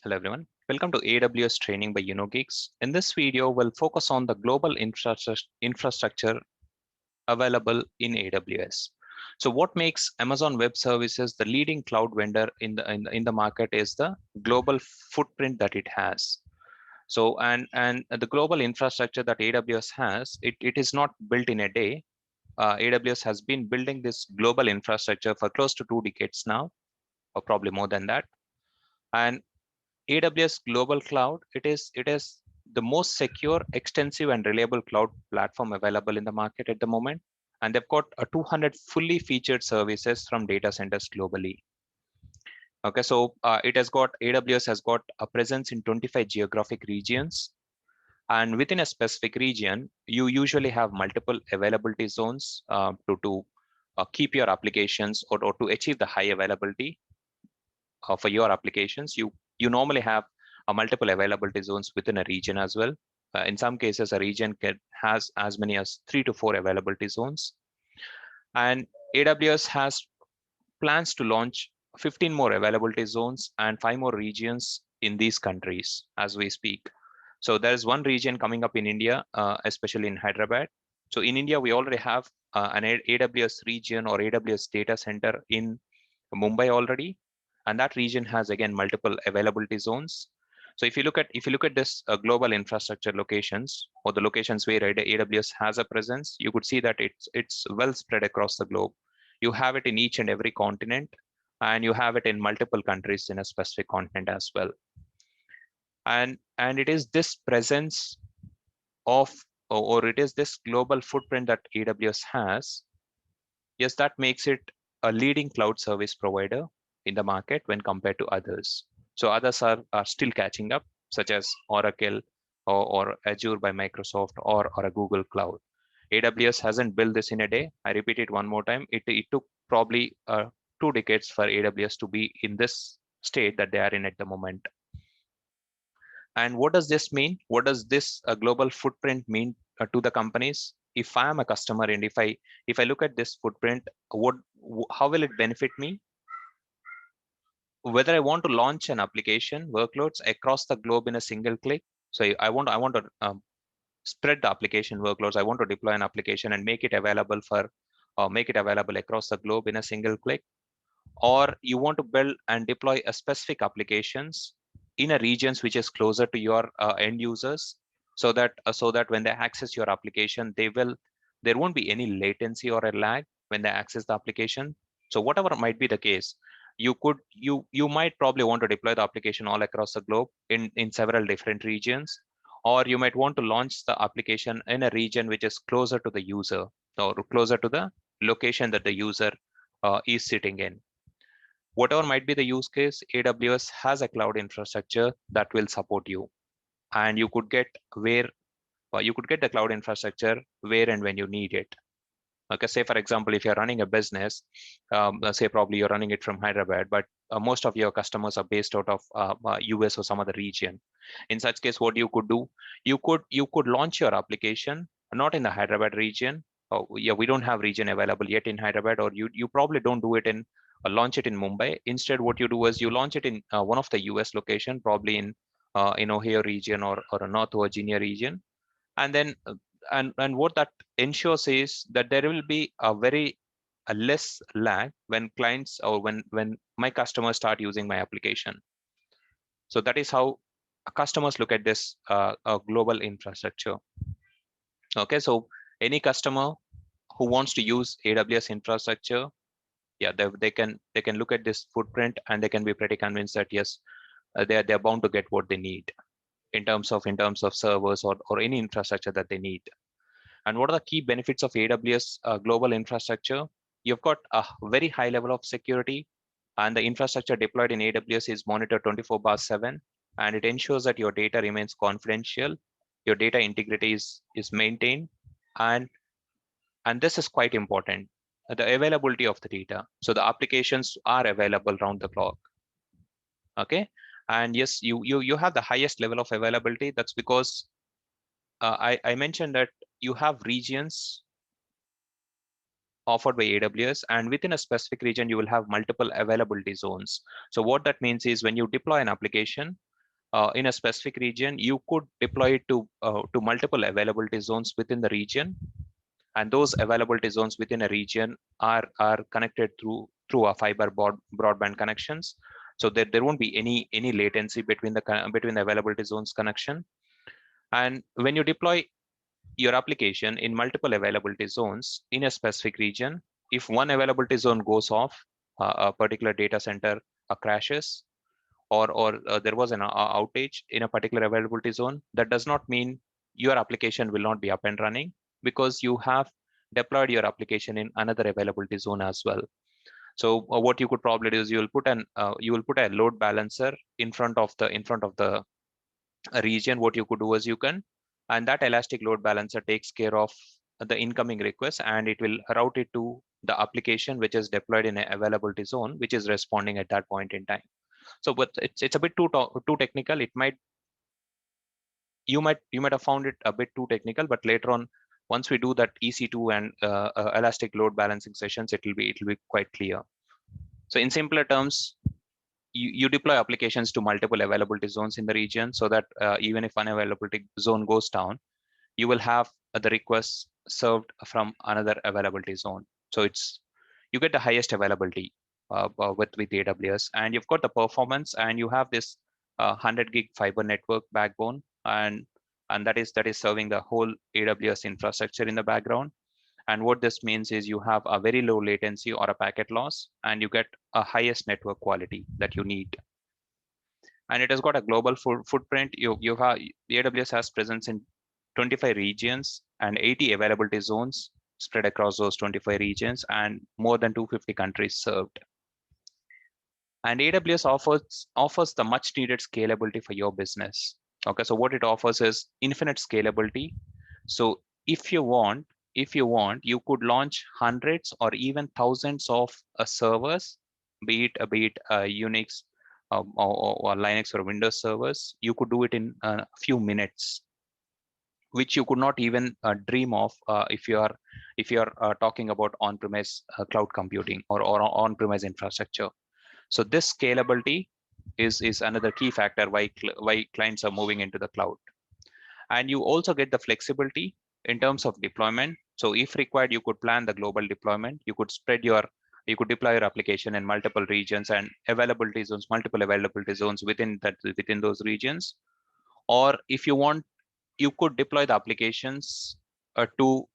Hello everyone. Welcome to AWS Training by UnoGeeks. In this video, we'll focus on the global infrastructure available in AWS. So what makes Amazon Web Services the leading cloud vendor in the market is the global footprint that it has. So and the global infrastructure that AWS has, it is not built in a day. AWS has been building this global infrastructure for close to 2 decades now, or probably more than that. And AWS Global Cloud, it is the most secure, extensive, and reliable cloud platform available in the market at the moment. And they've got 200 fully featured services from data centers globally. Okay, so it has got AWS has got a presence in 25 geographic regions. And within a specific region, you usually have multiple availability zones to keep your applications or to achieve the high availability for your applications. You normally have multiple availability zones within a region as well. In some cases, a region has as many as 3 to 4 availability zones. And AWS has plans to launch 15 more availability zones and 5 more regions in these countries as we speak. So there's one region coming up in India, especially in Hyderabad. So in India, we already have an AWS region or AWS data center in Mumbai already, and that region has again multiple availability zones. So if you look at this global infrastructure locations or the locations where AWS has a presence, you could see that it's well spread across the globe. You have it in each and every continent, and you have it in multiple countries in a specific continent as well. And it is this presence of or it is this global footprint that AWS has, yes, that makes it a leading cloud service provider in the market when compared to others. So others are still catching up, such as Oracle or Azure by Microsoft or a Google Cloud. AWS hasn't built this in a day. I repeat it one more time. It took probably 2 decades for AWS to be in this state that they are in at the moment. And what does this mean? What does this global footprint mean to the companies? If I am a customer and if I look at this footprint, how will it benefit me? Whether I want to launch an application workloads across the globe in a single click. So I want to spread the application workloads. I want to deploy an application and make it available across the globe in a single click. Or you want to build and deploy a specific applications in a regions which is closer to your end users, so that when they access your application, there won't be any latency or a lag when they access the application. So whatever might be the case, you might probably want to deploy the application all across the globe in several different regions, or you might want to launch the application in a region which is closer to the user or closer to the location that the user is sitting in. Whatever might be the use case, AWS has a cloud infrastructure that will support you, and you could get the cloud infrastructure where and when you need it. Okay, say for example, if you're running a business, say probably you're running it from Hyderabad, but most of your customers are based out of US or some other region. In such case, what you could do, you could launch your application not in the Hyderabad region. Yeah, we don't have region available yet in Hyderabad, or you probably don't do it in launch it in Mumbai. Instead, what you do is you launch it in one of the US location, probably in Ohio region or a North Virginia region, and then and what that ensures is that there will be a less lag when clients or when my customers start using my application. So that is how customers look at this global infrastructure. Okay, so any customer who wants to use AWS infrastructure, yeah, they can look at this footprint and they can be pretty convinced that yes, they're bound to get what they need in terms of servers or any infrastructure that they need. And what are the key benefits of AWS global infrastructure? You've got a very high level of security, and the infrastructure deployed in AWS is monitored 24/7, and it ensures that your data remains confidential, your data integrity is maintained, and this is quite important, the availability of the data. So the applications are available round the clock. Okay, and yes, you have the highest level of availability. That's because I mentioned that you have regions offered by AWS, and within a specific region, you will have multiple availability zones. So what that means is when you deploy an application, in a specific region, you could deploy it to multiple availability zones within the region, and those availability zones within a region are connected through a fiber broadband connections. So there won't be any latency between the availability zones connection. And when you deploy your application in multiple availability zones in a specific region, if one availability zone goes off, a particular data center crashes, or there was an outage in a particular availability zone, that does not mean your application will not be up and running, because you have deployed your application in another availability zone as well. So what you could probably do is you will put a load balancer in front of the region. What you could do is and that elastic load balancer takes care of the incoming request, and it will route it to the application which is deployed in an availability zone, which is responding at that point in time. So, but it's a bit too technical. You might have found it a bit too technical, but later on, once we do that EC2 and elastic load balancing sessions, it will be quite clear. So in simpler terms, you deploy applications to multiple availability zones in the region, so that even if one availability zone goes down, you will have the requests served from another availability zone. So you get the highest availability with AWS, and you've got the performance, and you have this 100 gig fiber network backbone, and that is serving the whole AWS infrastructure in the background. And what this means is you have a very low latency or a packet loss, and you get a highest network quality that you need. And it has got a global footprint. You have AWS has presence in 25 regions and 80 availability zones spread across those 25 regions, and more than 250 countries served. And AWS offers the much needed scalability for your business. Okay, so what it offers is infinite scalability. So if you want, you could launch hundreds or even thousands of servers, be it Unix or Linux or Windows servers. You could do it in a few minutes, which you could not even dream of if you are talking about on-premise cloud computing or on-premise infrastructure. So this scalability is another key factor why clients are moving into the cloud. And you also get the flexibility in terms of deployment. So if required, you could plan the global deployment. You could deploy your application in multiple regions and availability zones, multiple availability zones within those regions. Or if you want, you could deploy the applications to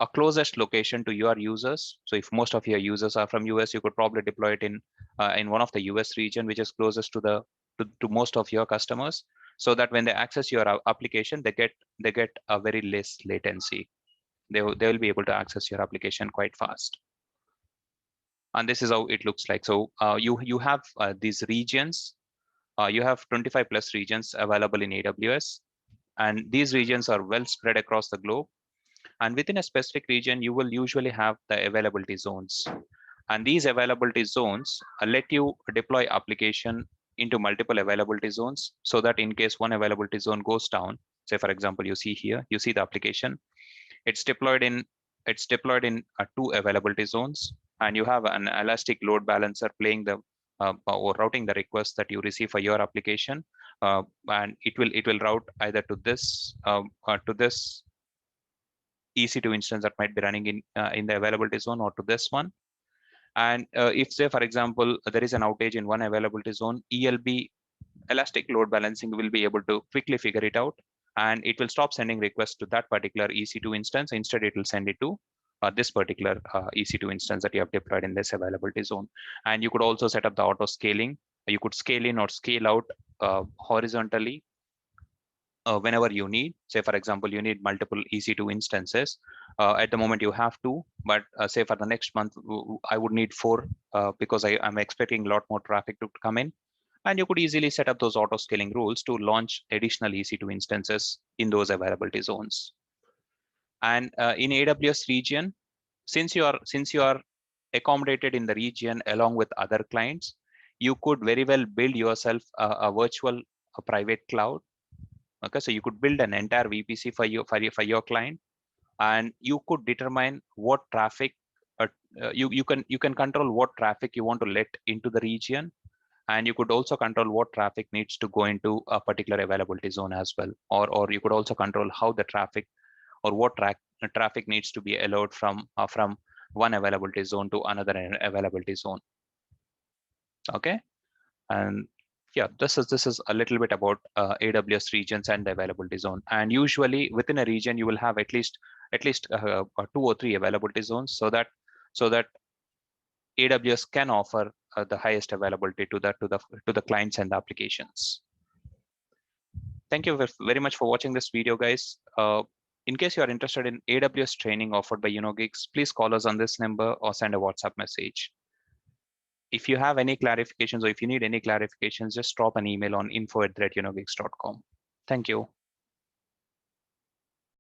a closest location to your users. So if most of your users are from US, you could probably deploy it in one of the US region, which is closest to most of your customers, so that when they access your application, they get a very less latency. They will be able to access your application quite fast. And this is how it looks like. So you have these regions. You have 25 plus regions available in AWS, and these regions are well spread across the globe. And within a specific region, you will usually have the availability zones. And these availability zones let you deploy application into multiple availability zones, so that in case one availability zone goes down, say for example, you see the application, it's deployed in two availability zones, and you have an elastic load balancer playing or routing the request that you receive for your application, and it will route either to this EC2 instance that might be running in the availability zone, or to this one. And if, say for example, there is an outage in one availability zone, ELB, elastic load balancing, will be able to quickly figure it out, and it will stop sending requests to that particular EC2 instance. Instead, it will send it to this particular EC2 instance that you have deployed in this availability zone. And you could also set up the auto scaling. You could scale in or scale out horizontally whenever you need. Say for example, you need multiple EC2 instances. At the moment you have two, but say for the next month, I would need 4 because I'm expecting a lot more traffic to come in. And you could easily set up those auto scaling rules to launch additional EC2 instances in those availability zones. And in AWS region, since you are accommodated in the region along with other clients, you could very well build yourself a virtual private cloud. Okay, so you could build an entire VPC for your client, and you could determine what traffic you can control what traffic you want to let into the region, And you could also control what traffic needs to go into a particular availability zone as well. Or you could also control how the traffic or what traffic needs to be allowed from one availability zone to another availability zone. Okay, and yeah, this is a little bit about AWS regions and the availability zone. And usually within a region, you will have at least 2 or 3 availability zones, so that AWS can offer the highest availability to the clients and the applications. Thank you very much for watching this video, guys. In case you are interested in AWS training offered by UnoGigs, please call us on this number or send a WhatsApp message. If you have any clarifications or if you need any clarifications, just drop an email on info@unogigs.com. Thank you.